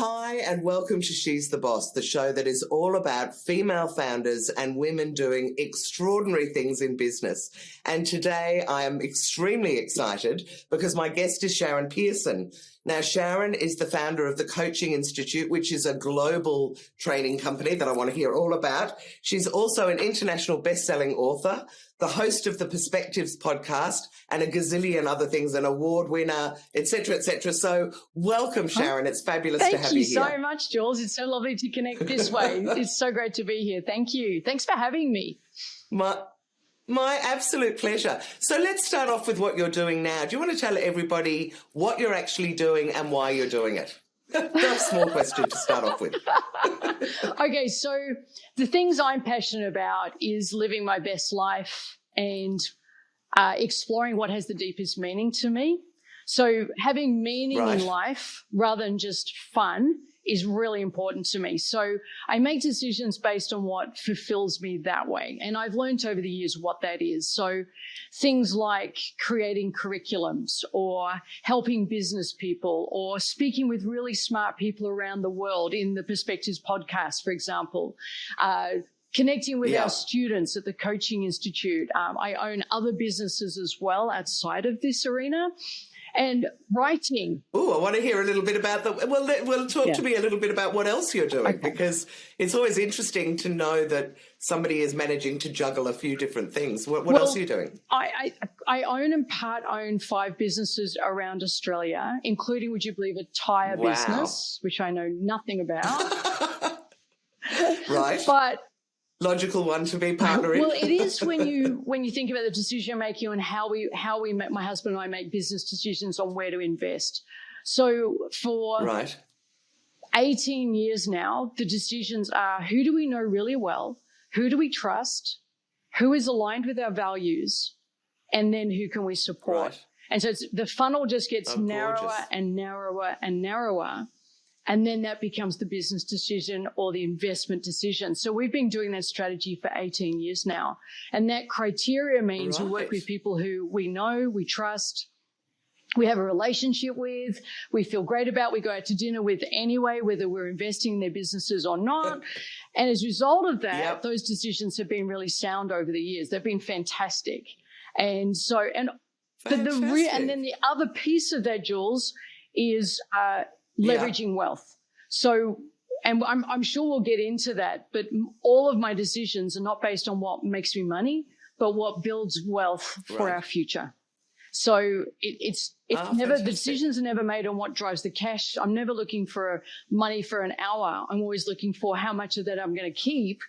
Hi and welcome to She's the Boss, the show that is all about female founders and women doing extraordinary things in business. And today I am extremely excited because my guest is Sharon Pearson. Now, Sharon is the founder of the Coaching Institute, which is a global training company that I want to hear all about. She's also an international best-selling author, the host of the Perspectives podcast, and a gazillion other things, an award winner, et cetera, et cetera. So welcome, Sharon. It's fabulous to have you here. Thank you so much, Jules. It's so lovely to connect this way. It's so great to be here. Thank you. Thanks for having me. My absolute pleasure. So let's start off with what you're doing now. Do you want to tell everybody what you're actually doing and why you're doing it? That's a small question to start off with. Okay, so the things I'm passionate about is living my best life and exploring what has the deepest meaning to me. So having meaning in life rather than just fun is really important to me. So I make decisions based on what fulfills me that way. And I've learned over the years what that is. So things like creating curriculums or helping business people or speaking with really smart people around the world in the Perspectives podcast, for example, connecting with our students at the Coaching Institute. I own other businesses as well outside of this arena. And writing. Oh, I want to hear a little bit about talk to me a little bit about what else you're doing, because it's always interesting to know that somebody is managing to juggle a few different things. What else are you doing? I own and part own 5 businesses around Australia, including, would you believe, a tyre business, which I know nothing about. Right. But logical one to be partnering. Well, it is when you think about the decision making and how we make, my husband and I make business decisions on where to invest. So for 18 years now, the decisions are: who do we know really well? Who do we trust? Who is aligned with our values? And then who can we support? Right. And so the funnel just gets narrower and narrower and narrower. And then that becomes the business decision or the investment decision. So we've been doing that strategy for 18 years now. And that criteria means we work with people who we know, we trust, we have a relationship with, we feel great about, we go out to dinner with anyway, whether we're investing in their businesses or not. And as a result of that, those decisions have been really sound over the years. They've been fantastic. And so, and then the other piece of that, Jules, is leveraging wealth. So, and I'm sure we'll get into that, but all of my decisions are not based on what makes me money, but what builds wealth for our future. So it's never, the decisions are never made on what drives the cash. I'm never looking for money for an hour. I'm always looking for how much of that I'm going to keep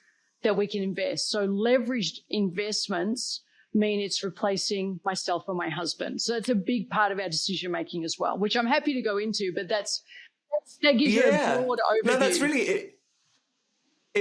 that we can invest. So leveraged investments mean it's replacing myself and my husband. So that's a big part of our decision making as well, which I'm happy to go into, but that gives you a broad overview. No, that's really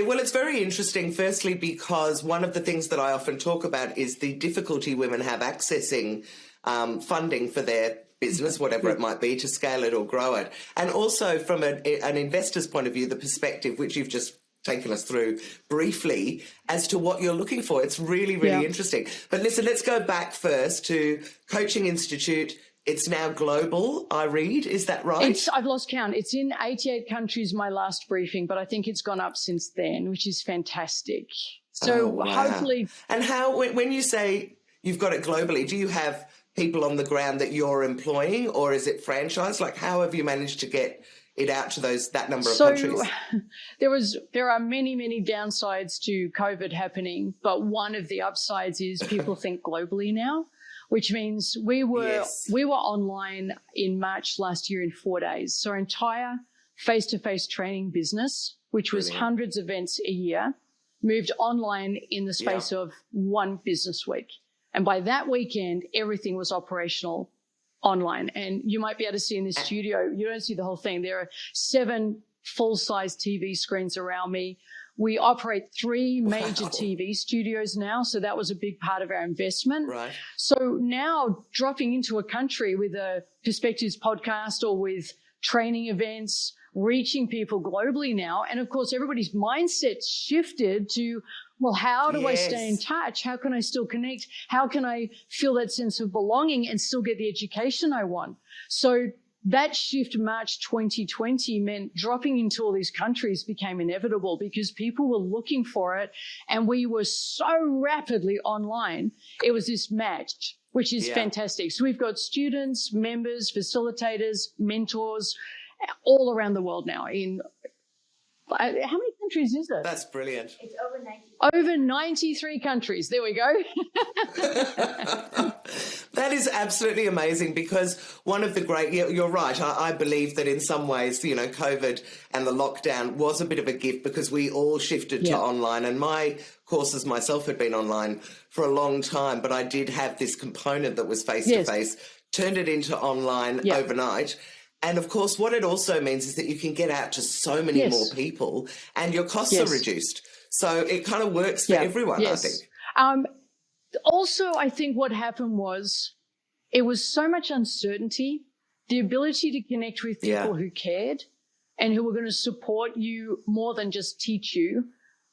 well, it's very interesting, firstly, because one of the things that I often talk about is the difficulty women have accessing funding for their business, whatever it might be, to scale it or grow it. And also from an investor's point of view, the perspective, which you've just taken us through briefly, as to what you're looking for. It's really, really interesting. But listen, let's go back first to Coaching Institute. It's now global, I read. Is that right? I've lost count. It's in 88 countries, my last briefing, but I think it's gone up since then, which is fantastic. So hopefully... And how, when you say you've got it globally, do you have people on the ground that you're employing, or is it franchise? Like, how have you managed to get it out to that number of countries? There are many, many downsides to COVID happening, but one of the upsides is people think globally now, which means we were online in March last year in 4 days. So our entire face-to-face training business, which was hundreds of events a year, moved online in the space of one business week. And by that weekend, everything was operational online. And you might be able to see in this studio, you don't see the whole thing. There are 7 full-size TV screens around me. We operate 3 major TV studios now, so that was a big part of our investment. Right. So now dropping into a country with a Perspectives podcast or with training events, reaching people globally now, and of course everybody's mindset shifted to, well, how do I stay in touch? How can I still connect? How can I feel that sense of belonging and still get the education I want? So that shift March 2020 meant dropping into all these countries became inevitable because people were looking for it, and we were so rapidly online. It was this match, which is fantastic. So we've got students, members, facilitators, mentors all around the world now. In how many countries is it? That's brilliant. It's over 93 countries. There we go. That is absolutely amazing, because one of the great, you're right, I believe that in some ways, COVID and the lockdown was a bit of a gift because we all shifted to online, and my courses myself had been online for a long time, but I did have this component that was face-to-face, turned it into online overnight. And, of course, what it also means is that you can get out to so many more people and your costs are reduced. So it kind of works for everyone, I think. Also, I think what happened was it was so much uncertainty, the ability to connect with people who cared and who were going to support you more than just teach you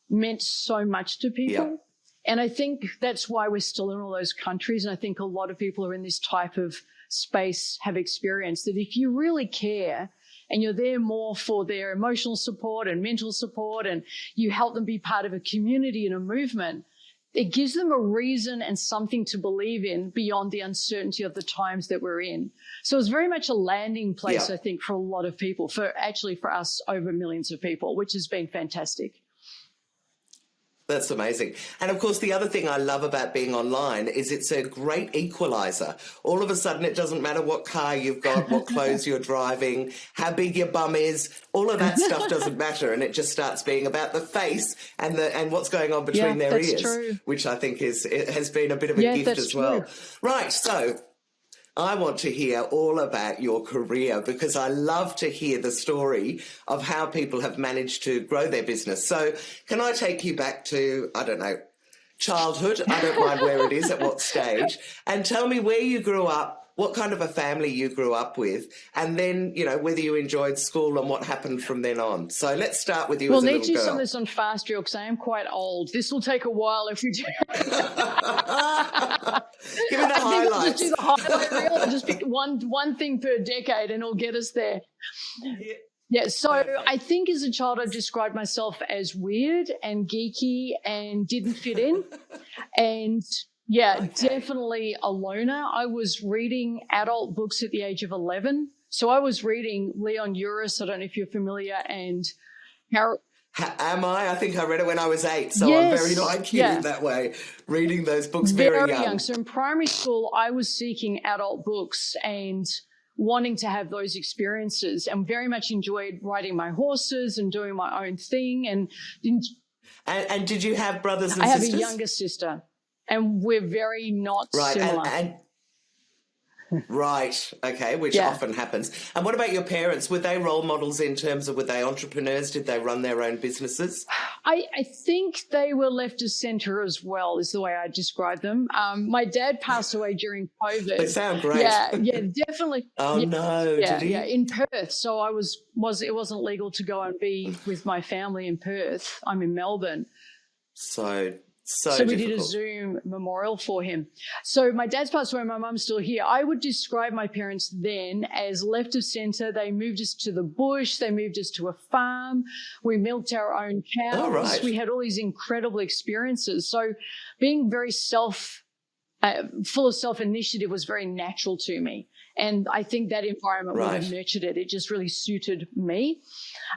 meant so much to people. And I think that's why we're still in all those countries. And I think a lot of people who are in this type of space have experienced that if you really care and you're there more for their emotional support and mental support, and you help them be part of a community and a movement, it gives them a reason and something to believe in beyond the uncertainty of the times that we're in. So it's very much a landing place, I think, for a lot of people, for us, over millions of people, which has been fantastic. That's amazing. And, of course, the other thing I love about being online is it's a great equalizer. All of a sudden, it doesn't matter what car you've got, what clothes you're driving, how big your bum is. All of that stuff doesn't matter, and it just starts being about the face and what's going on between their ears, which I think has been a bit of a gift as well. Right, so I want to hear all about your career, because I love to hear the story of how people have managed to grow their business. So can I take you back to, I don't know, childhood? I don't mind where it is, at what stage, and tell me where you grew up, what kind of a family you grew up with, and then, whether you enjoyed school and what happened from then on. So let's start with you as a little girl. We'll need to do some of this on fast drill because I am quite old. This will take a while if we do. Give me the highlights. We'll just do the highlight reel and just pick one thing per decade and it'll get us there. So I think as a child I described myself as weird and geeky and didn't fit in. And definitely a loner. I was reading adult books at the age of 11. So I was reading Leon Uris, I don't know if you're familiar, and Harold. Am I? I think I read it when I was 8, so I'm very like you that way, reading those books very young. So in primary school, I was seeking adult books and wanting to have those experiences, and very much enjoyed riding my horses and doing my own thing. And did you have brothers and sisters? I have a younger sister, and we're very not similar. Right, okay, which often happens. And what about your parents? Were they role models in terms of, were they entrepreneurs? Did they run their own businesses? I think they were left of centre as well, is the way I describe them. My dad passed away during COVID. They sound great. Yeah, definitely. Oh, no, did he? Yeah, in Perth. So it wasn't legal to go and be with my family in Perth. I'm in Melbourne. So we did a Zoom memorial for him. So my dad's passed away, my mum's still here. I would describe my parents then as left of centre. They moved us to the bush. They moved us to a farm. We milked our own cows. Oh, right. We had all these incredible experiences. So being very full of self-initiative was very natural to me. And I think that environment would have nurtured it. It just really suited me.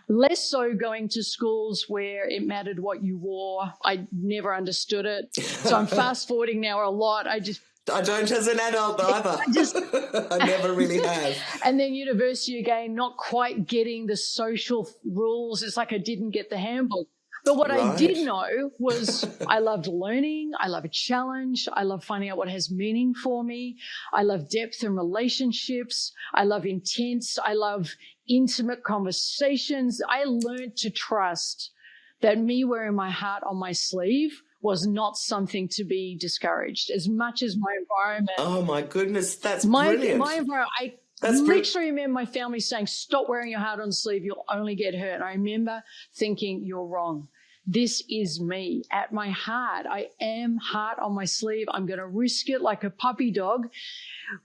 Less so going to schools where it mattered what you wore. I never understood it. So I'm fast forwarding now a lot. I don't as an adult either. I never really have. And then university again, not quite getting the social rules. It's like I didn't get the handbook. But what I did know was I loved learning. I love a challenge. I love finding out what has meaning for me. I love depth in relationships. I love intense. I love intimate conversations. I learned to trust that me wearing my heart on my sleeve was not something to be discouraged, as much as my environment. Oh, my goodness. That's brilliant. My environment, I literally remember my family saying, stop wearing your heart on the sleeve, you'll only get hurt. And I remember thinking, you're wrong. This is me at my heart. I am heart on my sleeve. I'm going to risk it like a puppy dog.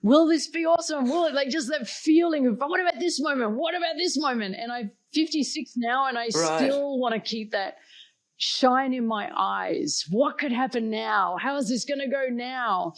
Will this be awesome? Will it, like, just that feeling of, what about this moment? What about this moment? And I'm 56 now, and I still want to keep that shine in my eyes. What could happen now? How is this going to go now?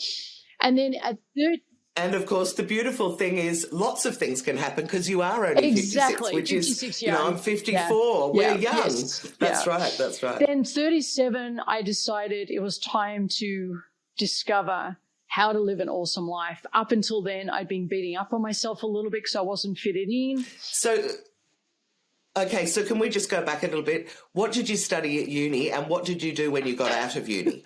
And then at 30, and of course, the beautiful thing is lots of things can happen because you are only 56, which 56 is, young. I'm 54. We're young. Yes. That's right. That's right. Then 37, I decided it was time to discover how to live an awesome life. Up until then, I'd been beating up on myself a little bit because I wasn't fitted in. So, okay, so can we just go back a little bit? What did you study at uni and what did you do when you got out of uni?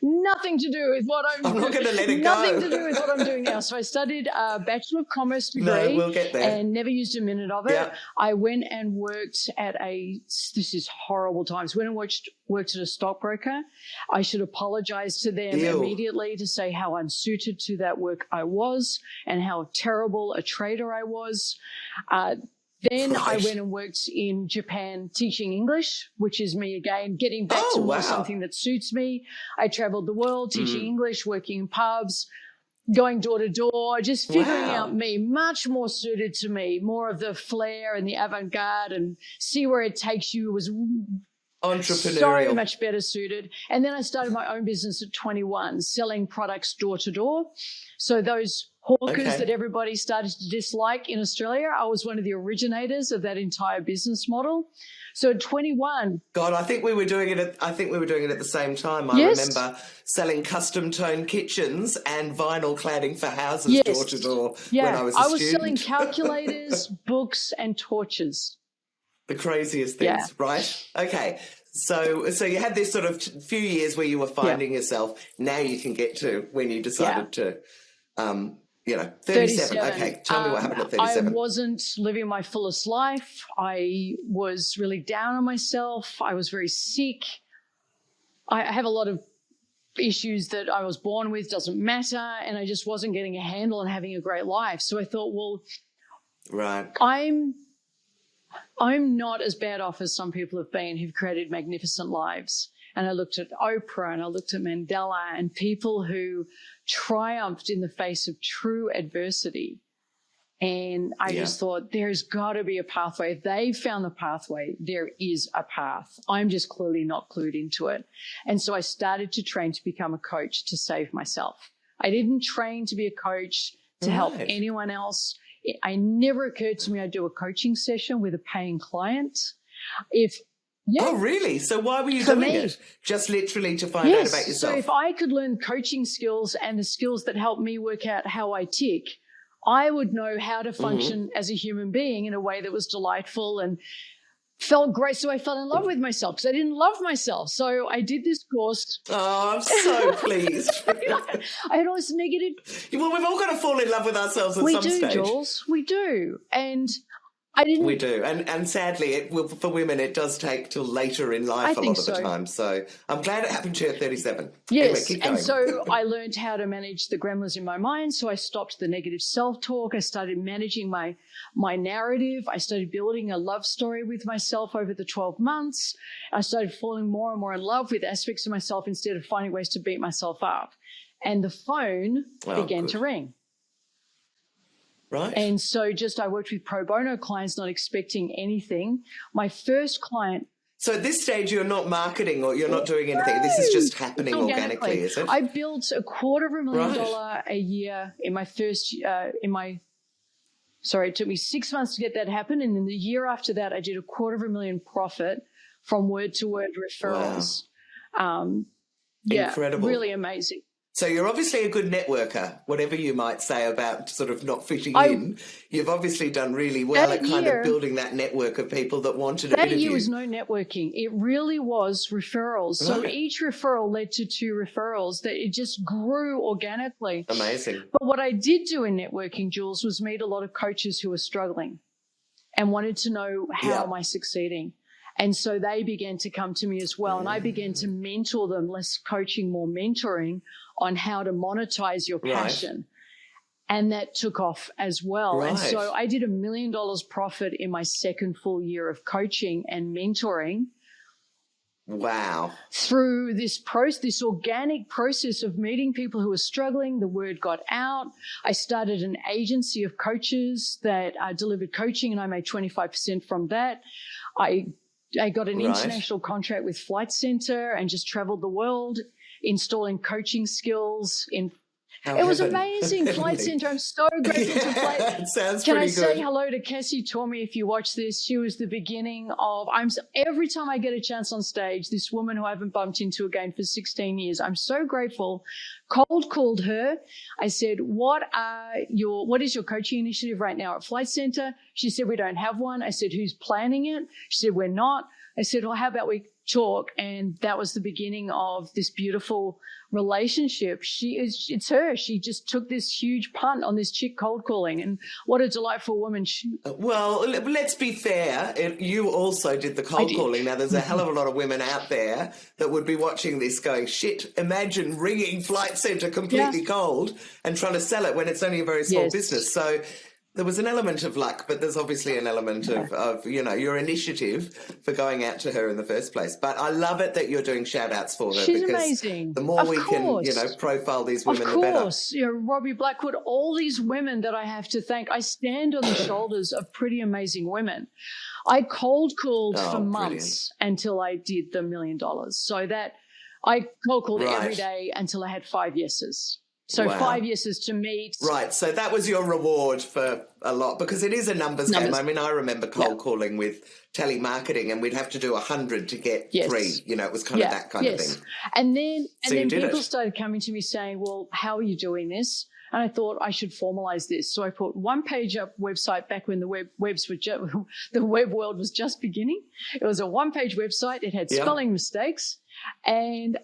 Nothing to do with what I'm not going to let it go. Nothing to do with what I'm doing now. So I studied a Bachelor of Commerce degree. No, we'll get there. And never used a minute of it. Yeah. I went and worked at this is horrible times, went and worked at a stockbroker. I should apologize to them immediately to say how unsuited to that work I was and how terrible a trader I was. Then I went and worked in Japan teaching English, which is me again, getting back to more something that suits me. I traveled the world teaching English, working in pubs, going door to door, just figuring out me, much more suited to me, more of the flair and the avant-garde, and see where it takes you was entrepreneurial. So much better suited. And then I started my own business at 21, selling products door to door. So those hawkers that everybody started to dislike in Australia, I was one of the originators of that entire business model. So at 21, God, I think we were doing it at the same time. I remember selling custom tone kitchens and vinyl cladding for houses door to door when I was a student. I was selling calculators, books, and torches. The craziest things, right? Okay. So you had this sort of few years where you were finding yourself. Now you can get to when you decided to 37. Okay, tell me what happened at 37. I wasn't living my fullest life. I was really down on myself. I was very sick. I have a lot of issues that I was born with, doesn't matter, and I just wasn't getting a handle on having a great life. So I thought, well, I'm not as bad off as some people have been who've created magnificent lives. And I looked at Oprah and I looked at Mandela and people who triumphed in the face of true adversity. And I just thought, there's got to be a pathway. If they found the pathway, there is a path. I'm just clearly not clued into it. And so I started to train to become a coach to save myself. I didn't train to be a coach to help anyone else. It never occurred to me I'd do a coaching session with a paying client. Oh, really? So why were you doing it? Just literally to find out about yourself? So if I could learn coaching skills and the skills that help me work out how I tick, I would know how to function as a human being in a way that was delightful and felt great. So I fell in love with myself because I didn't love myself. So I did this course. Oh, I'm so pleased. I had all this negative. Well, we've all got to fall in love with ourselves at some stage. We do, Jules. We do. And we do. And sadly, for women, it does take till later in life a lot of the time. So I'm glad it happened to you at 37. Yes. Anyway, keep going. And so I learned how to manage the gremlins in my mind. So I stopped the negative self-talk. I started managing my narrative. I started building a love story with myself over the 12 months. I started falling more and more in love with aspects of myself instead of finding ways to beat myself up. And the phone began to ring. Right. And so I worked with pro bono clients, not expecting anything. My first client. So at this stage, you're not marketing or you're not doing anything. No, this is just happening organically, is it? I built $250,000 a year in my first, it took me 6 months to get that happen. And then the year after that, I did $250,000 profit from word to word referrals. Wow. Incredible. Really amazing. So you're obviously a good networker, whatever you might say about sort of not fitting in. You've obviously done really well at kind of building that network of people that wanted to interview. That year was no networking. It really was referrals. Right. So each referral led to 2 referrals that it just grew organically. Amazing. But what I did do in networking, Jules, was meet a lot of coaches who were struggling and wanted to know how am I succeeding. And so they began to come to me as well. And I began to mentor them, less coaching, more mentoring on how to monetize your passion. Right. And that took off as well. Right. And so I did $1 million profit in my second full year of coaching and mentoring Wow. Through this organic process of meeting people who were struggling, the word got out. I started an agency of coaches that delivered coaching, and I made 25% from that. I got an international contract with Flight Centre and just traveled the world installing coaching skills in. It was amazing. Flight Centre. I'm so grateful to Flight. It sounds Can pretty I say good. hello to Cassie Tormey if you watch this? She was the beginning of. Every time I get a chance on stage, this woman who I haven't bumped into again for 16 years, I'm so grateful. Cold called her. I said, "What is your coaching initiative right now at Flight Centre?" She said, "We don't have one." I said, "Who's planning it?" She said, "We're not." I said, "Well, how about we talk?" And that was the beginning of this beautiful relationship. It's her. She just took this huge punt on this chick cold calling, and what a delightful woman. Well, let's be fair. You also did the cold calling. Now, there's a hell of a lot of women out there that would be watching this going, shit, imagine ringing Flight Centre completely cold and trying to sell it when it's only a very small business. So there was an element of luck, but there's obviously an element of your initiative for going out to her in the first place. But I love it that you're doing shout-outs for her. She's because amazing. The more we can, profile these women, the better. Of course. Robbie Blackwood, all these women that I have to thank, I stand on the shoulders of pretty amazing women. I cold called for months until I did the $1 million. So that I cold called every day until I had 5 yeses. So 5 yeses to meet. Right. So that was your reward for a lot, because it is a numbers game. I mean, I remember cold calling with telemarketing, and we'd have to do 100 to get 3. It was kind of that kind of thing. And then people started coming to me saying, well, how are you doing this? And I thought I should formalize this. So I put one page up website back when the the web world was just beginning. It was a one-page website. It had spelling mistakes. And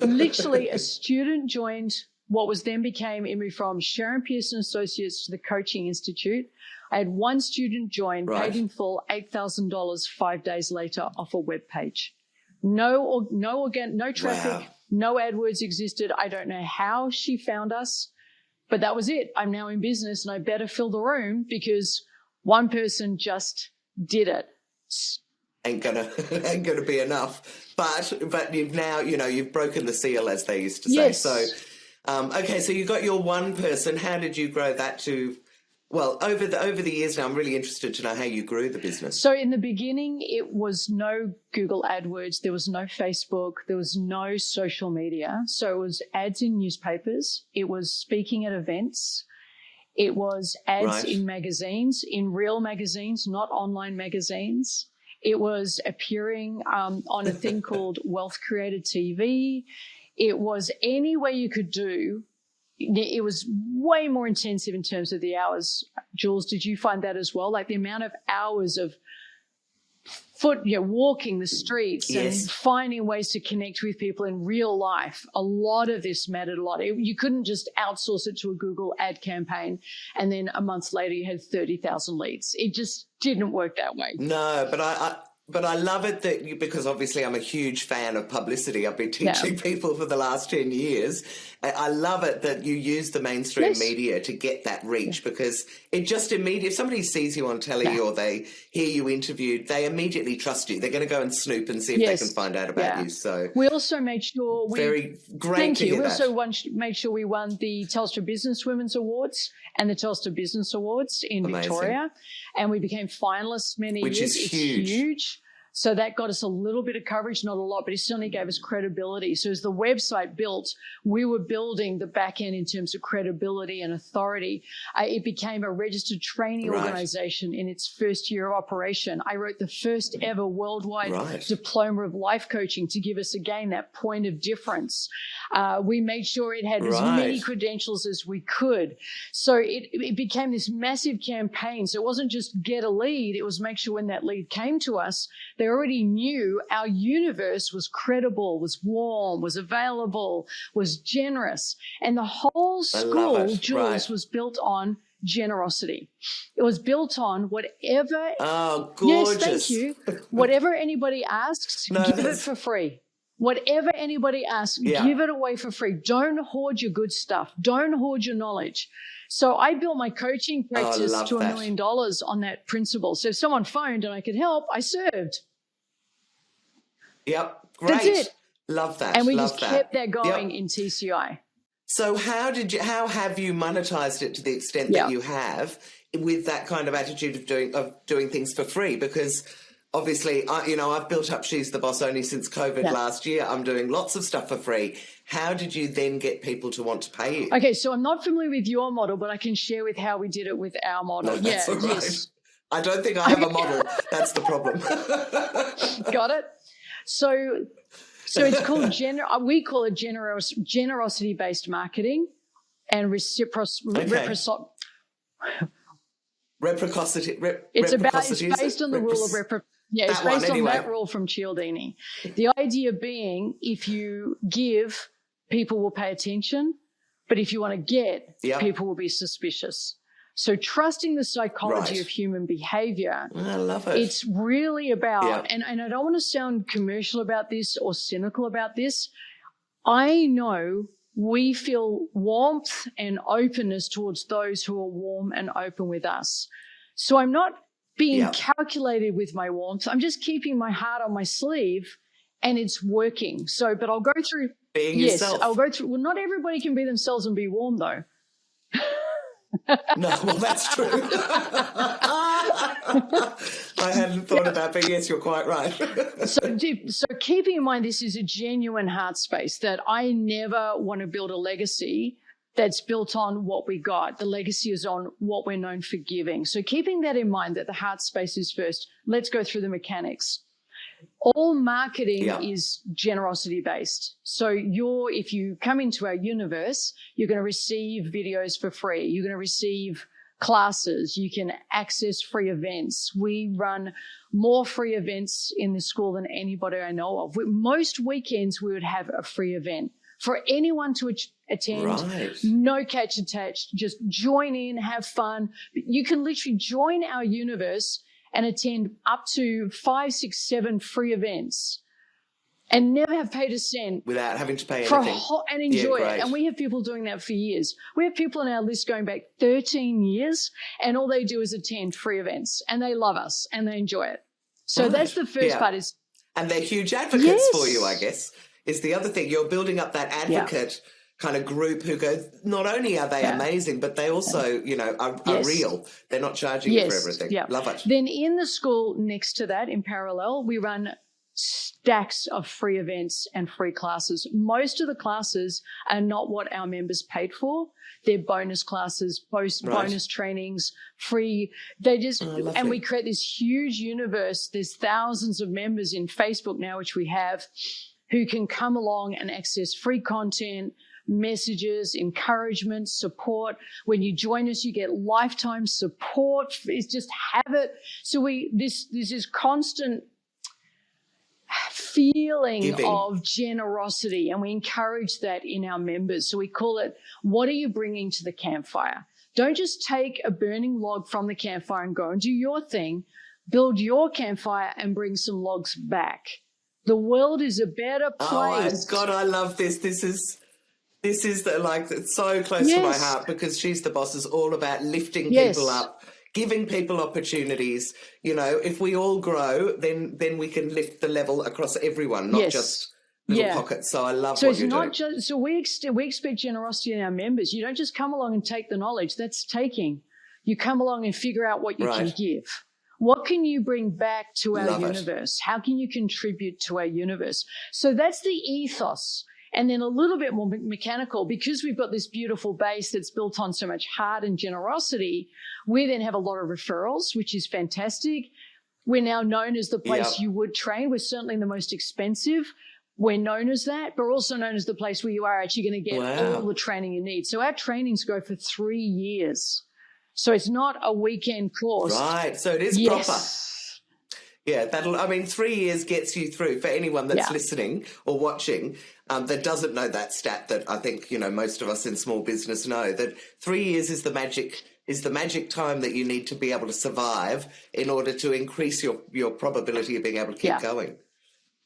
literally a student joined what was then became Emory from Sharon Pearson Associates to the Coaching Institute. I had one student join, paid in full $8,000 5 days later off a web page. No traffic, no AdWords existed. I don't know how she found us, but that was it. I'm now in business, and I better fill the room because one person just did it. Ain't gonna be enough. But you've now, you've broken the seal, as they used to say. So. Okay, so you got your one person. How did you grow that to? Well, over the years now, I'm really interested to know how you grew the business. So in the beginning, it was no Google AdWords. There was no Facebook. There was no social media. So it was ads in newspapers. It was speaking at events. It was ads in magazines, in real magazines, not online magazines. It was appearing on a thing called Wealth Creator TV. It was any way you could do. It was way more intensive in terms of the hours. Jules, did you find that as well? Like the amount of hours of walking the streets and finding ways to connect with people in real life. A lot of this mattered a lot. You couldn't just outsource it to a Google ad campaign and then a month later you had 30,000 leads. It just didn't work that way. No, but I love it because obviously I'm a huge fan of publicity. I've been teaching people for the last 10 years. I love it that you use the mainstream media to get that reach because it just immediately, if somebody sees you on telly or they hear you interviewed, they immediately trust you. They're going to go and snoop and see if they can find out about you. So we also made sure very great to hear that. We also made sure we won the Telstra Business Women's Awards and the Telstra Business Awards in Victoria, and we became finalists many years. Which is huge. So that got us a little bit of coverage, not a lot, but it certainly gave us credibility. So as the website built, we were building the back end in terms of credibility and authority. It became a registered training organization in its first year of operation. I wrote the first ever worldwide diploma of life coaching to give us, again, that point of difference. We made sure it had as many credentials as we could. So it became this massive campaign. So it wasn't just get a lead. It was make sure when that lead came to us, they already knew our universe was credible, was warm, was available, was generous. And the whole school, Jules, was built on generosity. It was built on whatever. Oh, gorgeous. Yes, thank you. Whatever anybody asks, give it for free. Whatever anybody asks, give it away for free. Don't hoard your good stuff. Don't hoard your knowledge. So I built my coaching practice to $1 million on that principle. So if someone phoned and I could help, I served. Yep. Great. That's it. Love that. And we Love just that. kept that going in TCI. So how have you monetized it to the extent that you have with that kind of attitude of doing things for free? Because obviously, I've built up She's the Boss only since COVID last year. I'm doing lots of stuff for free. How did you then get people to want to pay you? Okay, so I'm not familiar with your model, but I can share with how we did it with our model. No, that's all right. Yes. I don't think I have a model. That's the problem. Got it? So it's called we call it generosity-based marketing and reciprocity. It's based on the rule of reciprocity. Yeah, it's based on that rule from Cialdini. The idea being, if you give, people will pay attention, but if you want to get, people will be suspicious. So trusting the psychology of human behavior. I love it. It's really about, and I don't want to sound commercial about this or cynical about this. I know we feel warmth and openness towards those who are warm and open with us. So I'm not being calculated with my warmth. I'm just keeping my heart on my sleeve, and it's working. So, but I'll go through. Being yourself. I'll go through. Well, not everybody can be themselves and be warm, though. No, well, that's true. I hadn't thought about, but yes, you're quite right. So keeping in mind this is a genuine heart space, that I never want to build a legacy that's built on what we got. The legacy is on what we're known for giving. So keeping that in mind, that the heart space is first, let's go through the mechanics. All marketing is generosity based. So if you come into our universe, you're going to receive videos for free. You're going to receive classes. You can access free events. We run more free events in the school than anybody I know of. Most weekends we would have a free event for anyone to attend. Right. No catch attached. Just join in, have fun. You can literally join our universe and attend up to 5, 6, 7 free events and never have paid a cent. Without having to pay anything. And enjoy it. And we have people doing that for years. We have people on our list going back 13 years, and all they do is attend free events, and they love us and they enjoy it. So that's the first part. And they're huge advocates for you, I guess, is the other thing. You're building up that advocate kind of group who go, not only are they amazing, but they also, are real. They're not charging you for everything. Yeah. Love it. Then in the school next to that, in parallel, we run stacks of free events and free classes. Most of the classes are not what our members paid for. They're bonus classes, bonus trainings, free. And we create this huge universe. There's thousands of members in Facebook now, which we have, who can come along and access free content, messages, encouragement, support. When you join us, you get lifetime support. It's just have it. So this is constant feeling of generosity, and we encourage that in our members. So we call it, what are you bringing to the campfire? Don't just take a burning log from the campfire and go and do your thing. Build your campfire and bring some logs back. The world is a better place. Oh, God, I love this. This is it's so close to my heart, because She's the Boss is all about lifting people up, giving people opportunities. If we all grow, then we can lift the level across everyone, not just little pockets. So I love what you're doing. So we expect generosity in our members. You don't just come along and take the knowledge. That's taking. You come along and figure out what you can give. What can you bring back to our universe? How can you contribute to our universe? So that's the ethos. And then a little bit more mechanical, because we've got this beautiful base that's built on so much heart and generosity. We then have a lot of referrals, which is fantastic. We're now known as the place you would train. We're certainly the most expensive. We're known as that, but we're also known as the place where you are actually going to get all the training you need. So our trainings go for 3 years. So it's not a weekend course. Right. So it is proper. Yeah, 3 years gets you through. For anyone that's listening or watching that doesn't know that stat, that I think, most of us in small business know, that 3 years is the magic time that you need to be able to survive in order to increase your probability of being able to keep going.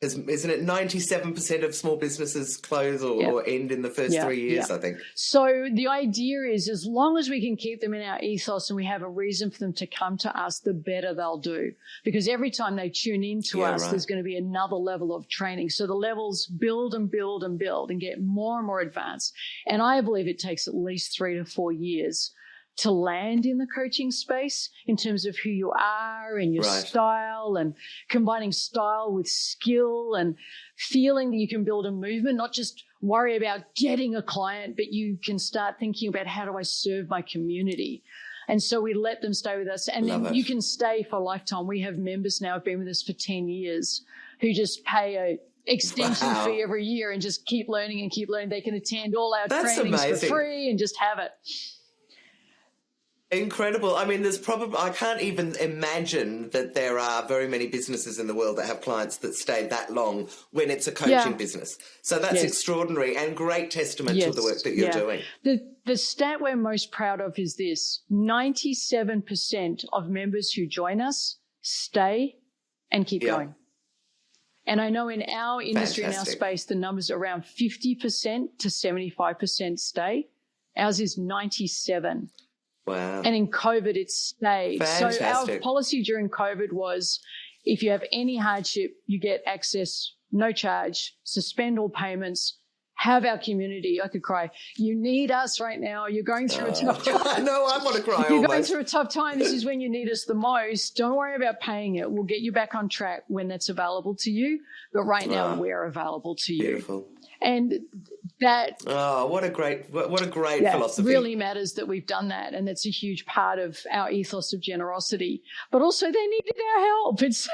Isn't it 97% of small businesses close or end in the first 3 years, I think? So the idea is as long as we can keep them in our ethos and we have a reason for them to come to us, the better they'll do. Because every time they tune into us, there's going to be another level of training. So the levels build and build and build and get more and more advanced. And I believe it takes at least 3 to 4 years to land in the coaching space in terms of who you are and your style, and combining style with skill and feeling that you can build a movement, not just worry about getting a client, but you can start thinking about how do I serve my community. And so we let them stay with us, and then you can stay for a lifetime. We have members now who've been with us for 10 years who just pay a extension fee every year and just keep learning and keep learning. They can attend all our trainings for free and just have it. Incredible. I mean, I can't even imagine that there are very many businesses in the world that have clients that stay that long when it's a coaching business. So that's extraordinary and great testament to the work that you're doing. The stat we're most proud of is this: 97% of members who join us stay and keep going. And I know in our industry, in our space, the numbers are around 50% to 75% stay. Ours is 97%. Wow. And in COVID, it stayed. Fantastic. So our policy during COVID was if you have any hardship, you get access, no charge, suspend all payments, have our community. I could cry. You need us right now. You're going through a tough time. I know, I want to cry You're going through a tough time. This is when you need us the most. Don't worry about paying it. We'll get you back on track when that's available to you. But right now, we're available to you. Beautiful. And that what a great philosophy. Really matters that we've done that, and that's a huge part of our ethos of generosity. But also they needed our help. It's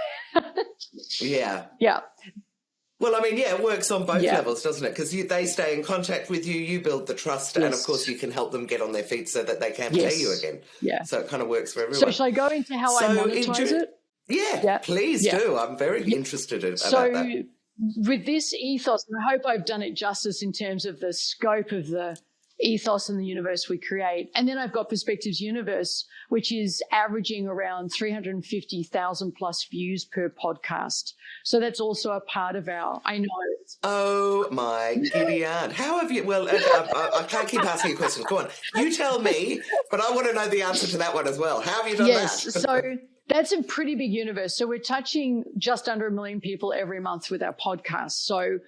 Well, I mean, it works on both levels, doesn't it? Because they stay in contact with you, you build the trust, and of course you can help them get on their feet so that they can pay you again. Yeah. So it kind of works for everyone. So shall I go into how I monetize it? Yeah, please do. I'm very interested about that. With this ethos, and I hope I've done it justice in terms of the scope of the ethos and the universe we create. And then I've got Perspectives Universe, which is averaging around 350,000 plus views per podcast. So that's also a part of I know. Oh my giddy aunt. How have you, I can't keep asking you questions. Go on. You tell me, but I want to know the answer to that one as well. How have you done that? So that's a pretty big universe. So we're touching just under 1 million people every month with our podcast. So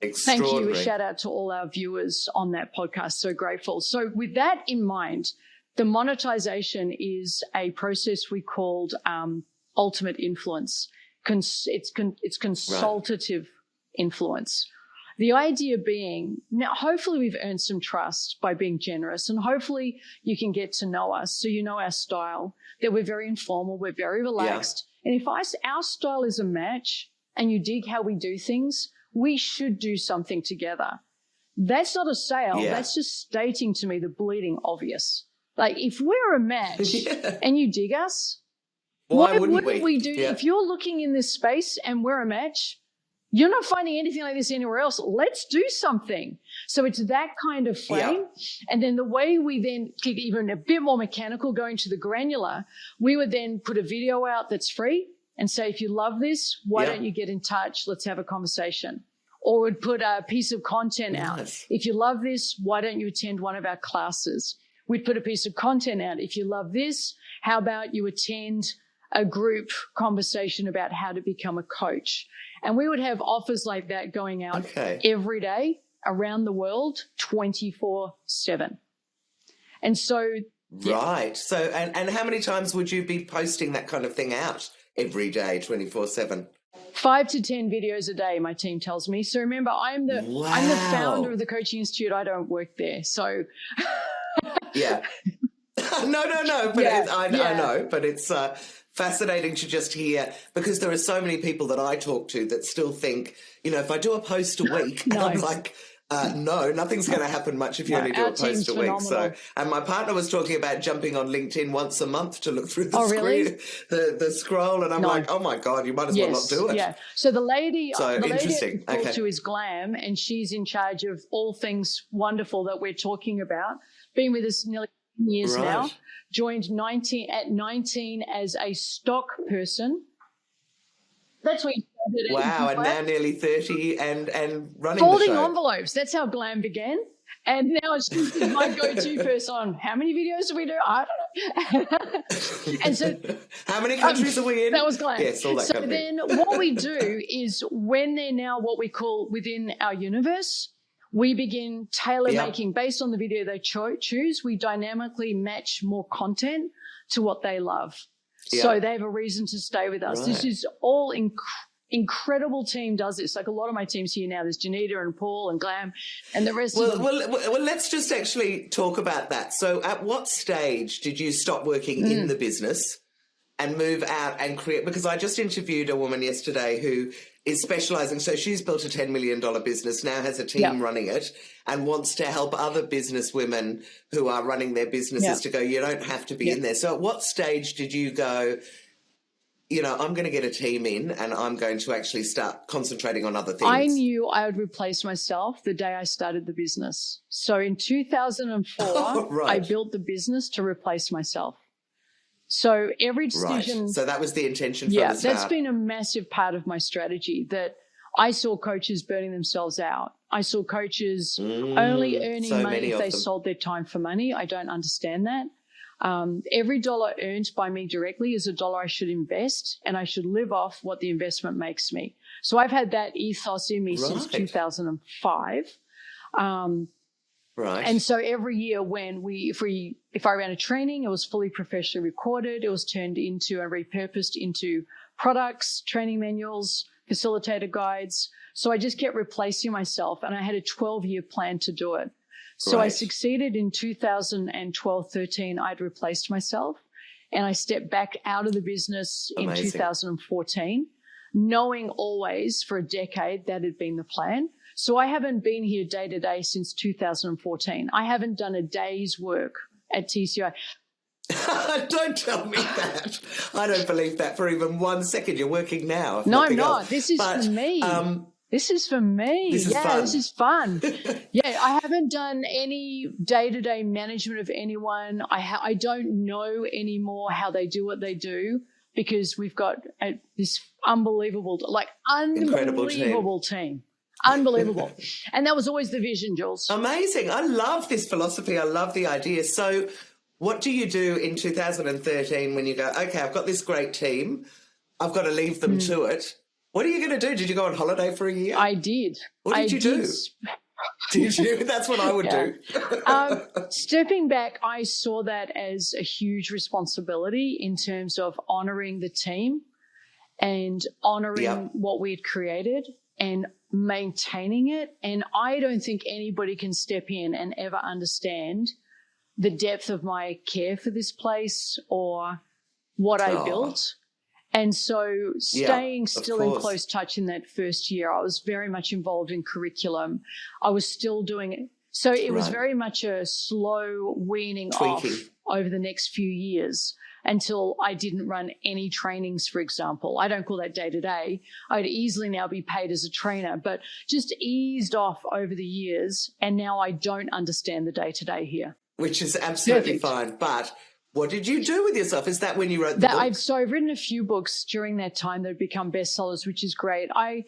thank you. A shout out to all our viewers on that podcast. So grateful. So with that in mind, the monetization is a process we called ultimate influence. It's consultative influence. The idea being, now hopefully we've earned some trust by being generous, and hopefully you can get to know us so you know our style, that we're very informal, we're very relaxed. Yeah. And if our style is a match and you dig how we do things, we should do something together. That's not a sale. Yeah. That's just stating to me the bleeding obvious. Like if we're a match and you dig us, why wouldn't we do? Yeah. If you're looking in this space and we're a match, you're not finding anything like this anywhere else. Let's do something. So it's that kind of frame. Yeah. And then the way we then get even a bit more mechanical, going to the granular, we would then put a video out that's free and say, if you love this, why don't you get in touch? Let's have a conversation. Or we'd put a piece of content out. If you love this, why don't you attend one of our classes? We'd put a piece of content out. If you love this, how about you attend a group conversation about how to become a coach? And we would have offers like that going out every day around the world, 24/7. And so, right. So, and how many times would you be posting that kind of thing out every day, 24/7? 5 to 10 videos a day, my team tells me. So remember, I'm the founder of the Coaching Institute. I don't work there. So yeah. No. But I know, but it's fascinating to just hear, because there are so many people that I talk to that still think, if I do a post a week, and I'm like, no, nothing's going to happen much if you only do a post a week. So, and my partner was talking about jumping on LinkedIn once a month to look through the screen, the scroll, and I'm like, oh my God, you might as well not do it. Yeah. So the lady I talk to is Glam, and she's in charge of all things wonderful that we're talking about. Been with us nearly 10 years now. Joined 19 as a stock person. That's what you Wow, and now nearly 30 and running Folding the show. envelopes. That's how Glam began. And now she's my go-to person on how many videos do we do? I don't know. And so, how many countries are we in? That was Glam. Yes, all that So company. then what we do is when they're now what we call within our universe, we begin tailor making based on the video they choose. We dynamically match more content to what they love. So they have a reason to stay with us. Right. This is all incredible team does this. Like a lot of my teams here now, there's Janita and Paul and Glam and the rest of them. Well, let's just actually talk about that. So at what stage did you stop working in the business and move out and create? Because I just interviewed a woman yesterday who is specialising. So she's built a $10 million business, now has a team running it and wants to help other business women who are running their businesses to go, you don't have to be in there. So at what stage did you go, you know, I'm going to get a team in and I'm going to actually start concentrating on other things? I knew I would replace myself the day I started the business. So in 2004, I built the business to replace myself. So every decision... Right. So that was the intention from the start. Yeah, that's been a massive part of my strategy, that I saw coaches burning themselves out. I saw coaches only earning money if they sold their time for money. I don't understand that. Every dollar earned by me directly is a dollar I should invest, and I should live off what the investment makes me. So I've had that ethos in me since 2005. Right. And so every year when if I ran a training, it was fully professionally recorded. It was turned into and repurposed into products, training manuals, facilitator guides. So I just kept replacing myself, and I had a 12-year plan to do it. So I succeeded in 2012-13. I'd replaced myself, and I stepped back out of the business in 2014, knowing always for a decade that had been the plan. So I haven't been here day to day since 2014. I haven't done a day's work at TCI. Don't tell me that. I don't believe that for even 1 second. You're working now. No, I'm not. This is for me. This is for me. This is fun. This is fun. I haven't done any day-to-day management of anyone. I don't know anymore how they do what they do, because we've got this incredible team. Unbelievable. And that was always the vision, Jules. Amazing. I love this philosophy. I love the idea. So what do you do in 2013 when you go, okay, I've got this great team, I've got to leave them to it? What are you going to do? Did you go on holiday for a year? I did. What did you do? Did you? That's what I would do. Stepping back, I saw that as a huge responsibility in terms of honouring the team and honouring what we had created and maintaining it. And I don't think anybody can step in and ever understand the depth of my care for this place or what I built. And so staying still in close touch in that first year, I was very much involved in curriculum. I was still doing it. So it was very much a slow weaning off over the next few years until I didn't run any trainings, for example. I don't call that day-to-day. I'd easily now be paid as a trainer, but just eased off over the years, and now I don't understand the day-to-day here. Which is absolutely fine, but... what did you do with yourself? Is that when you wrote the book? I've written a few books during that time that have become bestsellers, which is great. I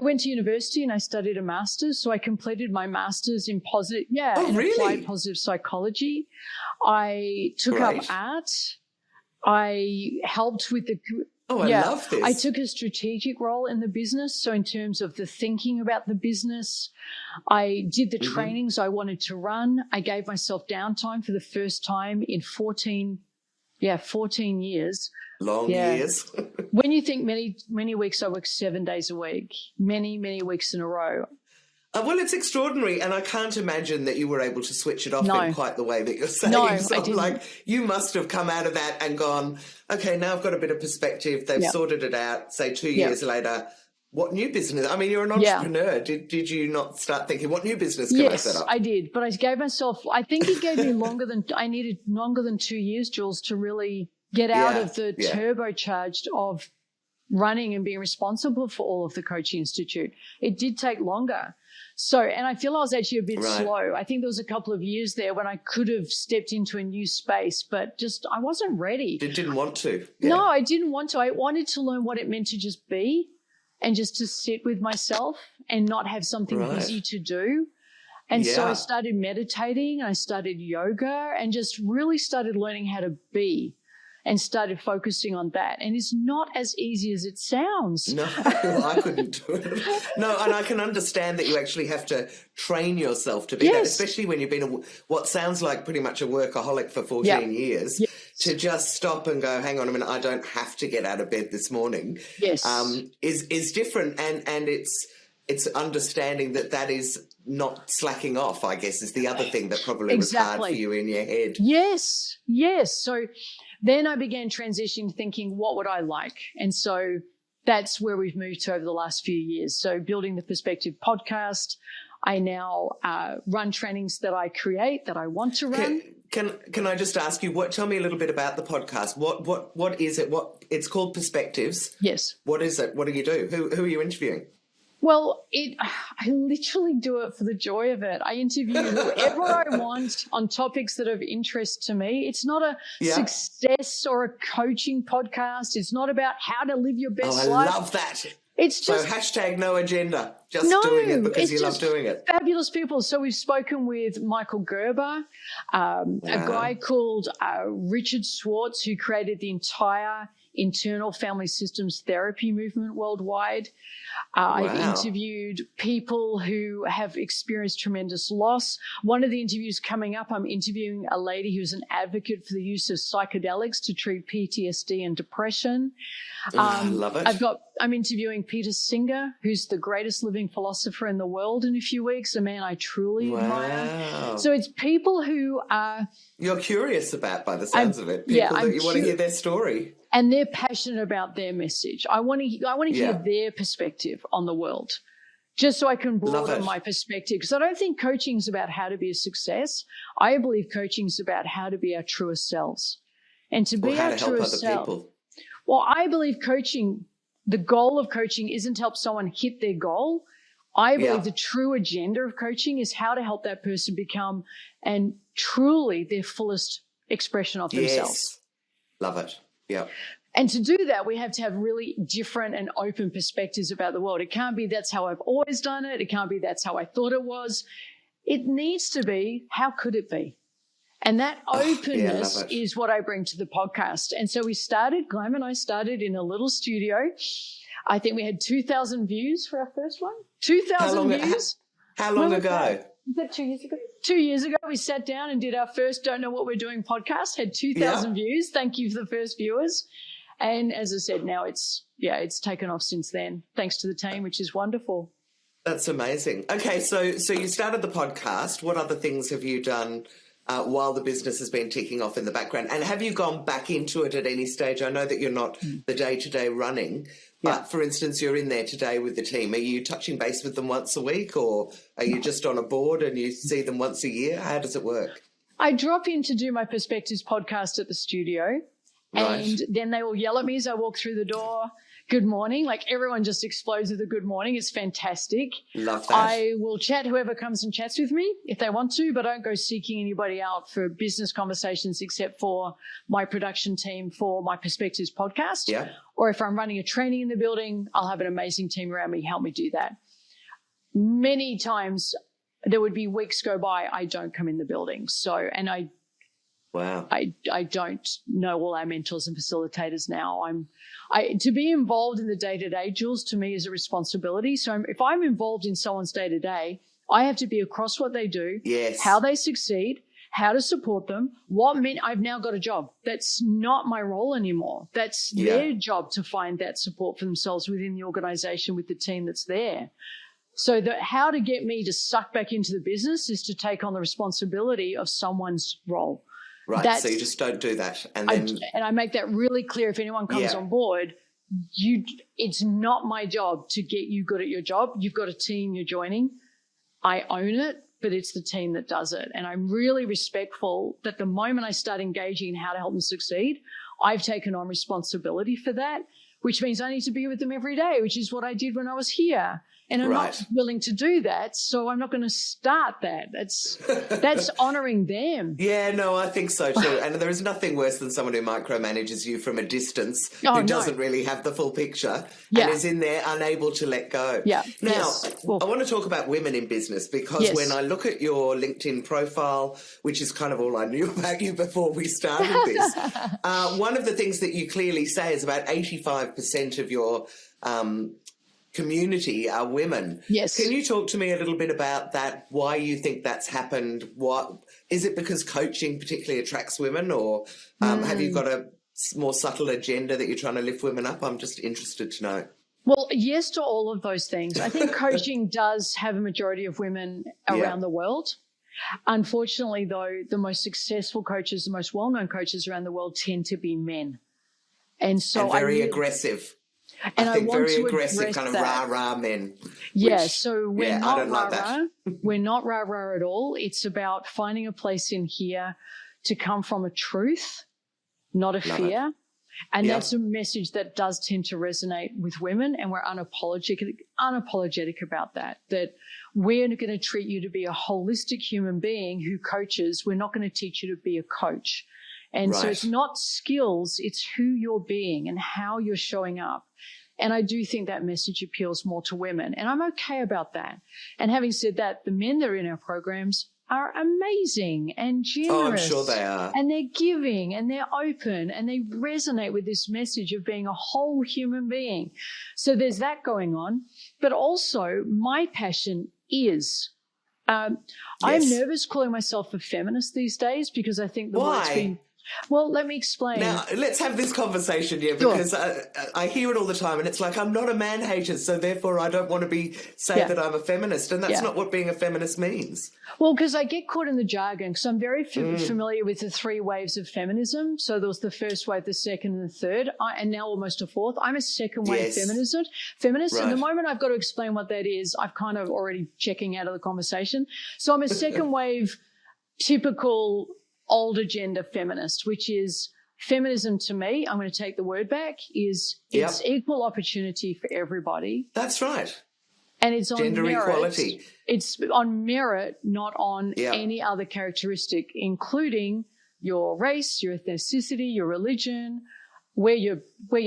went to university and I studied a master's, so I completed my master's in applied positive psychology. I took up art. I helped with the... I love this. I took a strategic role in the business. So in terms of the thinking about the business, I did the trainings I wanted to run. I gave myself downtime for the first time in 14 years. Long years. When you think many weeks, I work 7 days a week, many weeks in a row. Well, it's extraordinary, and I can't imagine that you were able to switch it off in quite the way that you're saying. No, so, I didn't. You must have come out of that and gone, okay, now I've got a bit of perspective. They've sorted it out, say 2 years later. What new business? I mean, you're an entrepreneur. Did you not start thinking, what new business can I set up? Yes, I did. But I gave myself, I think it gave me I needed longer than 2 years, Jules, to really get out of the turbocharged of running and being responsible for all of the Coaching Institute. It did take longer. So, and I feel I was actually a bit slow. I think there was a couple of years there when I could have stepped into a new space, but just I wasn't ready. You didn't want to. Yeah. No, I didn't want to. I wanted to learn what it meant to just be and just to sit with myself and not have something busy to do. And so I started meditating, I started yoga, and just really started learning how to be and started focusing on that. And it's not as easy as it sounds. No, I couldn't do it. No, and I can understand that you actually have to train yourself to be that, especially when you've been what sounds like pretty much a workaholic for 14 years, to just stop and go, hang on a minute, I don't have to get out of bed this morning, is different. And it's understanding that is not slacking off, I guess, is the other thing that probably was hard for you in your head. Yes. So then I began transitioning, thinking, what would I like? And so that's where we've moved to over the last few years. So building the Perspective podcast, I now run trainings that I create, that I want to run. Can I just ask you, tell me a little bit about the podcast? What is it? It's called Perspectives. Yes. What is it? What do you do? Who are you interviewing? Well, I literally do it for the joy of it. I interview whoever I want on topics that are of interest to me. It's not a success or a coaching podcast. It's not about how to live your best life. I love that. It's just # no agenda. Just doing it because you love doing it. Fabulous people. So we've spoken with Michael Gerber, a guy called Richard Swartz, who created the entire internal family systems therapy movement worldwide. I've interviewed people who have experienced tremendous loss. One of the interviews coming up, I'm interviewing a lady who's an advocate for the use of psychedelics to treat PTSD and depression. I love it. I'm interviewing Peter Singer, who's the greatest living philosopher in the world, in a few weeks, a man I truly admire. So it's people who are... You're curious about, by the sounds of it. People that you want to hear their story. And they're passionate about their message. I want to hear their perspective on the world, just so I can broaden my perspective. Because I don't think coaching is about how to be a success. I believe coaching is about how to be our truest selves. And to be our truest self. Well, I believe coaching, the goal of coaching isn't to help someone hit their goal. I believe the true agenda of coaching is how to help that person become and truly their fullest expression of themselves. Love it. Yeah. And to do that, we have to have really different and open perspectives about the world. It can't be that's how I've always done it. It can't be that's how I thought it was. It needs to be how could it be? And that openness is what I bring to the podcast. And so Glam and I started in a little studio. I think we had 2,000 views for our first one. 2,000 views. How long ago? Was that 2 years ago? 2 years ago, we sat down and did our first Don't Know What We're Doing podcast, had 2,000 views. Thank you for the first viewers. And as I said, now it's taken off since then, thanks to the team, which is wonderful. That's amazing. Okay, so you started the podcast. What other things have you done while the business has been ticking off in the background? And have you gone back into it at any stage? I know that you're not the day-to-day running, but for instance, you're in there today with the team. Are you touching base with them once a week, or are you just on a board and you see them once a year? How does it work? I drop in to do my Perspectives podcast at the studio, and then they will yell at me as I walk through the door. Good morning. Like everyone just explodes with a good morning. It's fantastic. Love that. I will chat whoever comes and chats with me if they want to, but I don't go seeking anybody out for business conversations except for my production team for my Perspectives podcast. Yeah. Or if I'm running a training in the building, I'll have an amazing team around me help me do that. Many times there would be weeks go by, I don't come in the building. I don't know all our mentors and facilitators now. To be involved in the day-to-day, Jules, to me is a responsibility. So if I'm involved in someone's day-to-day, I have to be across what they do, how they succeed, how to support them, I've now got a job. That's not my role anymore. That's their job to find that support for themselves within the organization with the team that's there. So how to get me to suck back into the business is to take on the responsibility of someone's role. Right, so you just don't do that. And I make that really clear if anyone comes on board. It's not my job to get you good at your job. You've got a team you're joining. I own it, but it's the team that does it. And I'm really respectful that the moment I start engaging in how to help them succeed, I've taken on responsibility for that, which means I need to be with them every day, which is what I did when I was here. And I'm Right. not willing to do that, so I'm not going to start that. That's honoring them. Yeah, no, I think so too. And there is nothing worse than someone who micromanages you from a distance, Oh, who no. doesn't really have the full picture Yeah. and is in there unable to let go. Yeah. Now, Yes. Well, I want to talk about women in business because Yes. when I look at your LinkedIn profile, which is kind of all I knew about you before we started this, one of the things that you clearly say is about 85% of your community are women. Yes. Can you talk to me a little bit about that, why you think that's happened? What is it, because coaching particularly attracts women, or have you got a more subtle agenda that you're trying to lift women up? I'm just interested to know. Well, yes to all of those things. I think coaching does have a majority of women around the world. Unfortunately, though, the most successful coaches, the most well-known coaches around the world tend to be men. And so very aggressive. And I think want very to aggressive, kind of that. rah-rah men. Yeah, so we're not I don't like rah-rah. that. We're not rah-rah at all. It's about finding a place in here to come from a truth, not a fear. And that's a message that does tend to resonate with women, and we're unapologetic about that we're going to treat you to be a holistic human being who coaches. We're not going to teach you to be a coach. And so it's not skills, it's who you're being and how you're showing up. And I do think that message appeals more to women, and I'm okay about that. And having said that, the men that are in our programs are amazing and generous. Oh, I'm sure they are. And they're giving and they're open and they resonate with this message of being a whole human being. So there's that going on. But also my passion is, I'm nervous calling myself a feminist these days because I think the word's been... Well, let me explain. Now, let's have this conversation here because I hear it all the time and it's like, I'm not a man hater, so therefore I don't want to say that I'm a feminist. And that's not what being a feminist means. Well, because I get caught in the jargon because I'm very familiar with the 3 waves of feminism. So there was the first wave, the second and the third, and now almost a fourth. I'm a second wave feminist. Right. And the moment I've got to explain what that is, I've kind of already checking out of the conversation. So I'm a second wave typical old agenda feminist, which is feminism to me, I'm going to take the word back, it's equal opportunity for everybody. That's right. And it's on gender merit. Equality. It's on merit, not on any other characteristic, including your race, your ethnicity, your religion, where your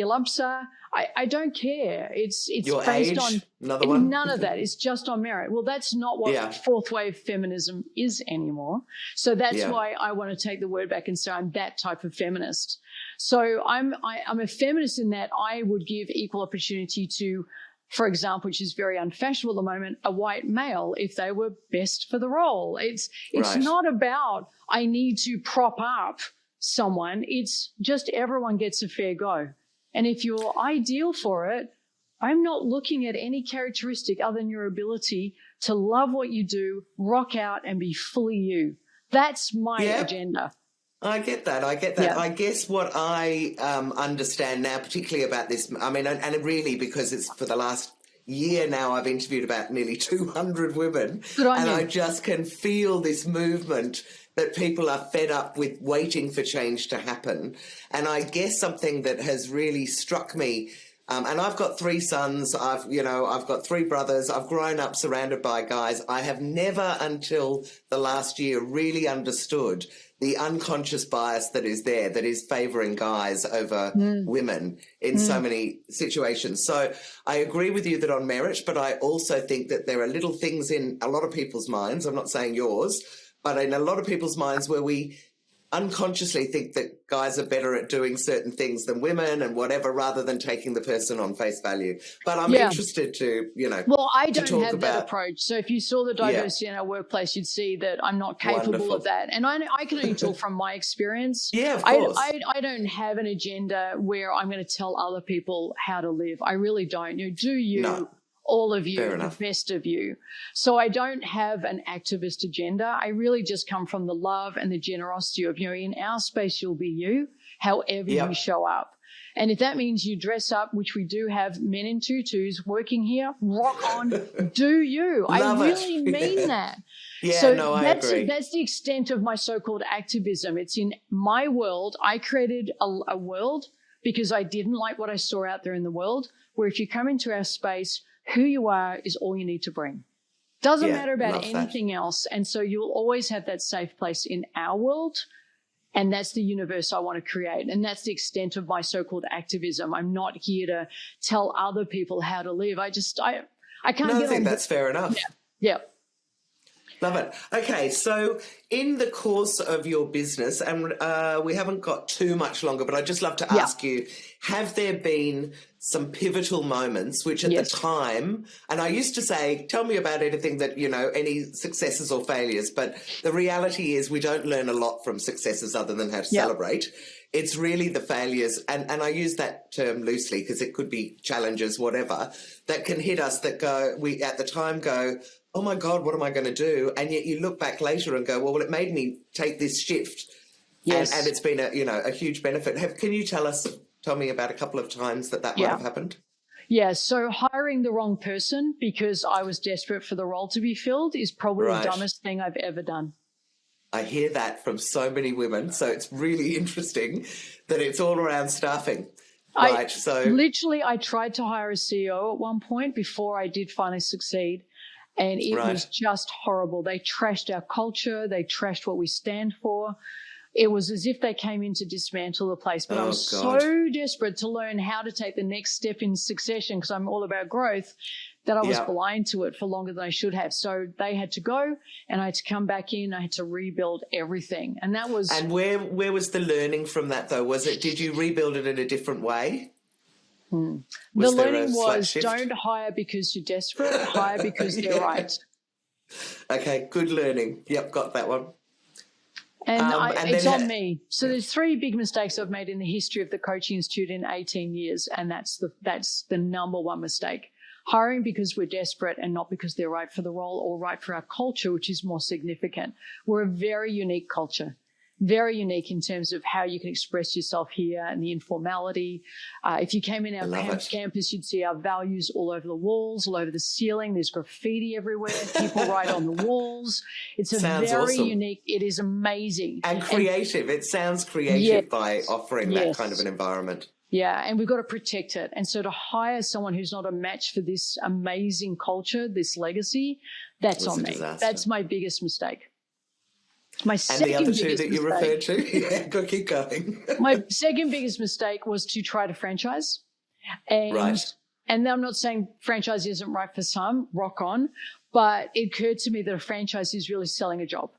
lumps are. I don't care. It's your based age, on another one. None of that. It's just on merit. Well, that's not what fourth wave feminism is anymore. So that's why I want to take the word back and say I'm that type of feminist. So I'm a feminist in that I would give equal opportunity to, for example, which is very unfashionable at the moment, a white male if they were best for the role. It's not about I need to prop up someone. It's just everyone gets a fair go. And if you're ideal for it, I'm not looking at any characteristic other than your ability to love what you do, rock out and be fully you. That's my agenda. I get that. Yeah. I guess what I understand now, particularly about this, I mean, and really because it's for the last year now, I've interviewed about nearly 200 women, and I just can feel this movement that people are fed up with waiting for change to happen. And I guess something that has really struck me, and I've got 3 sons, I've got 3 brothers, I've grown up surrounded by guys. I have never until the last year really understood the unconscious bias that is there, that is favouring guys over women in so many situations. So I agree with you that on merit, but I also think that there are little things in a lot of people's minds, I'm not saying yours, but in a lot of people's minds where we unconsciously think that guys are better at doing certain things than women and whatever, rather than taking the person on face value. But I'm interested to, Well, I don't have that approach. So if you saw the diversity in our workplace, you'd see that I'm not capable of that. And I can only talk from my experience. Yeah, of course. I don't have an agenda where I'm going to tell other people how to live. I really don't. Do you? No. All of you, the best of you. So I don't have an activist agenda. I really just come from the love and the generosity of, in our space, you'll be you, however you show up. And if that means you dress up, which we do have men in tutus working here, rock on, do you. I really mean that. Yeah, so I agree. That's the extent of my so-called activism. It's in my world. I created a world because I didn't like what I saw out there in the world, where if you come into our space, who you are is all you need to bring. Doesn't matter about anything else. And so you'll always have that safe place in our world. And that's the universe I want to create. And that's the extent of my so-called activism. I'm not here to tell other people how to live. I can't I think that's fair enough. Yeah. Love it. Okay, so in the course of your business, and we haven't got too much longer, but I'd just love to ask you, have there been some pivotal moments which at the time, and I used to say, tell me about anything that, any successes or failures, but the reality is we don't learn a lot from successes other than how to celebrate. It's really the failures, and I use that term loosely because it could be challenges, whatever, that can hit us that we at the time go, oh my God, what am I going to do? And yet you look back later and go, well, it made me take this shift. Yes. And it's been a huge benefit. Can you tell me about a couple of times that might have happened? Yeah. So hiring the wrong person because I was desperate for the role to be filled is probably the dumbest thing I've ever done. I hear that from so many women. So it's really interesting that it's all around staffing. Right. I tried to hire a CEO at one point before I did finally succeed. And it was just horrible. They trashed our culture. They trashed what we stand for. It was as if they came in to dismantle the place. But I was so desperate to learn how to take the next step in succession because I'm all about growth that I was blind to it for longer than I should have. So they had to go and I had to come back in. I had to rebuild everything. And that was... And where was the learning from that, though? Did you rebuild it in a different way? The learning was don't hire because you're desperate, hire because they're right. Okay, good learning. Yep, got that one. And it's on me. So there's 3 big mistakes I've made in the history of the Coaching Institute in 18 years, and that's the number one mistake. Hiring because we're desperate and not because they're right for the role or right for our culture, which is more significant. We're a very unique culture. Very unique in terms of how you can express yourself here and the informality. If you came in our campus, you'd see our values all over the walls, all over the ceiling. There's graffiti everywhere. People write on the walls. It's very unique. It is amazing. And creative. It sounds creative by offering that kind of an environment. Yeah, and we've got to protect it. And so to hire someone who's not a match for this amazing culture, this legacy, that's on me. That's my biggest mistake. And the other 2 that you referred to? Go keep going. My second biggest mistake was to try to franchise. And I'm not saying franchise isn't right for some, rock on, but it occurred to me that a franchise is really selling a job.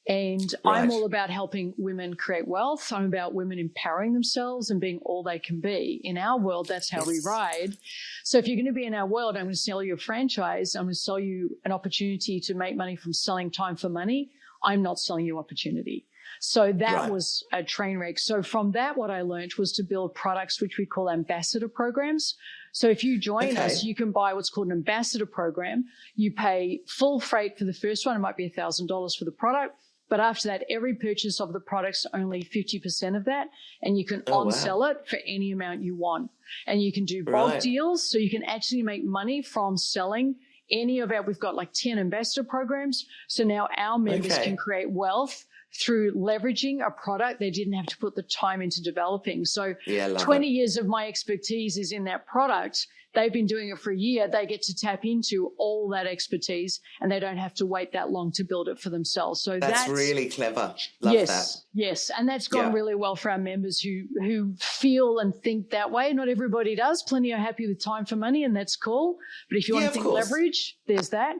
And I'm all about helping women create wealth. I'm about women empowering themselves and being all they can be. In our world, that's how we ride. So if you're going to be in our world, I'm going to sell you a franchise. I'm going to sell you an opportunity to make money from selling time for money. I'm not selling you opportunity. So that was a train wreck. So from that, what I learned was to build products which we call ambassador programs. So if you join us, you can buy what's called an ambassador program. You pay full freight for the first one. It might be $1,000 for the product. But after that, every purchase of the product's only 50% of that. And you can on-sell it for any amount you want. And you can do bulk deals. So you can actually make money from selling we've got like 10 ambassador programs. So now our members can create wealth through leveraging a product they didn't have to put the time into developing. So 20 years of my expertise is in that product. They've been doing it for a year. They get to tap into all that expertise and they don't have to wait that long to build it for themselves. So that's really clever. Love that. Yes. And that's gone really well for our members who feel and think that way. Not everybody does. Plenty are happy with time for money and that's cool. But if you want to think leverage, there's that.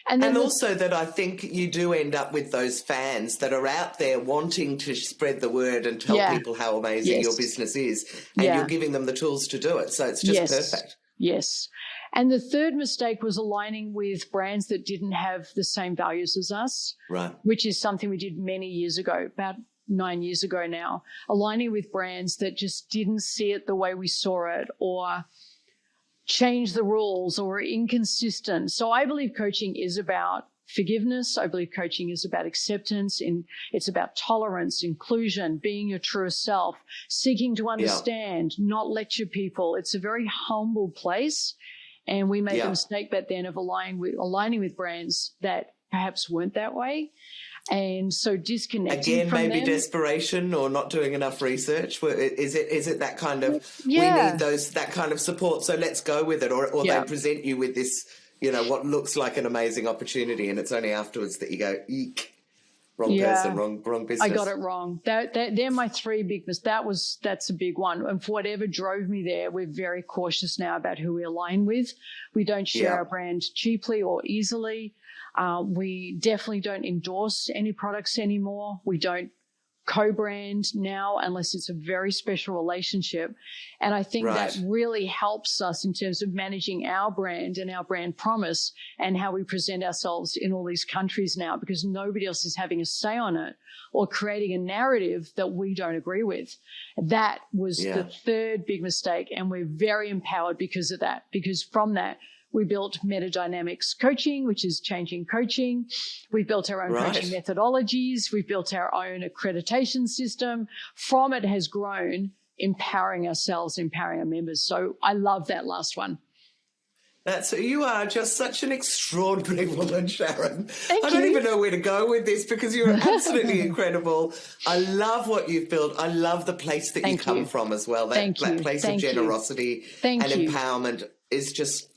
And also that I think you do end up with those fans that are out there wanting to spread the word and tell people how amazing your business is. And you're giving them the tools to do it. So it's just perfect. Yes. And the third mistake was aligning with brands that didn't have the same values as us, which is something we did many years ago, about 9 years ago now, aligning with brands that just didn't see it the way we saw it or change the rules or are inconsistent. So I believe coaching is about forgiveness. I believe coaching is about acceptance. It's about tolerance, inclusion, being your truest self, seeking to understand, not lecture people. It's a very humble place. And we made the mistake back then of aligning with brands that perhaps weren't that way. And so disconnecting again, from maybe them. Desperation or not doing enough research. Is it that kind of we need that kind of support? So let's go with it, or they present you with this, what looks like an amazing opportunity, and it's only afterwards that you go, eek, wrong person, wrong business. I got it wrong. They're my three big mistakes. That's a big one. And for whatever drove me there, we're very cautious now about who we align with. We don't share our brand cheaply or easily. We definitely don't endorse any products anymore. We don't co-brand now unless it's a very special relationship. And I think that really helps us in terms of managing our brand and our brand promise and how we present ourselves in all these countries now, because nobody else is having a say on it or creating a narrative that we don't agree with. That was the third big mistake. And we're very empowered because of that, because from that, we built Metadynamics Coaching, which is changing coaching. We built our own coaching methodologies. We've built our own accreditation system. From it has grown empowering ourselves, empowering our members. So I love that last one. You are just such an extraordinary woman, Sharon. Thank I don't even know where to go with this because you're absolutely incredible. I love what you've built. I love the place that you come from as well. That place of generosity and empowerment is just...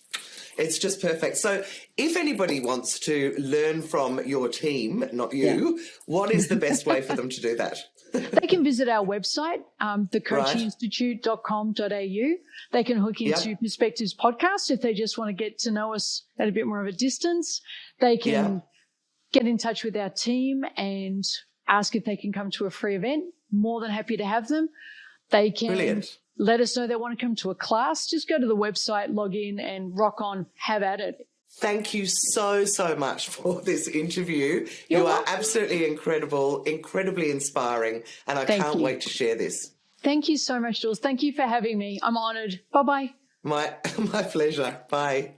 It's just perfect. So if anybody wants to learn from your team, not you, what is the best way for them to do that? They can visit our website, thecoachinginstitute.com.au. They can hook into Perspectives podcast if they just want to get to know us at a bit more of a distance. They can get in touch with our team and ask if they can come to a free event. More than happy to have them. They can let us know they want to come to a class. Just go to the website, log in and rock on, have at it. Thank you so much for this interview. You are absolutely incredible, incredibly inspiring, and I can't wait to share this. Thank you so much, Jules. Thank you for having me. I'm honoured. Bye-bye. My pleasure. Bye.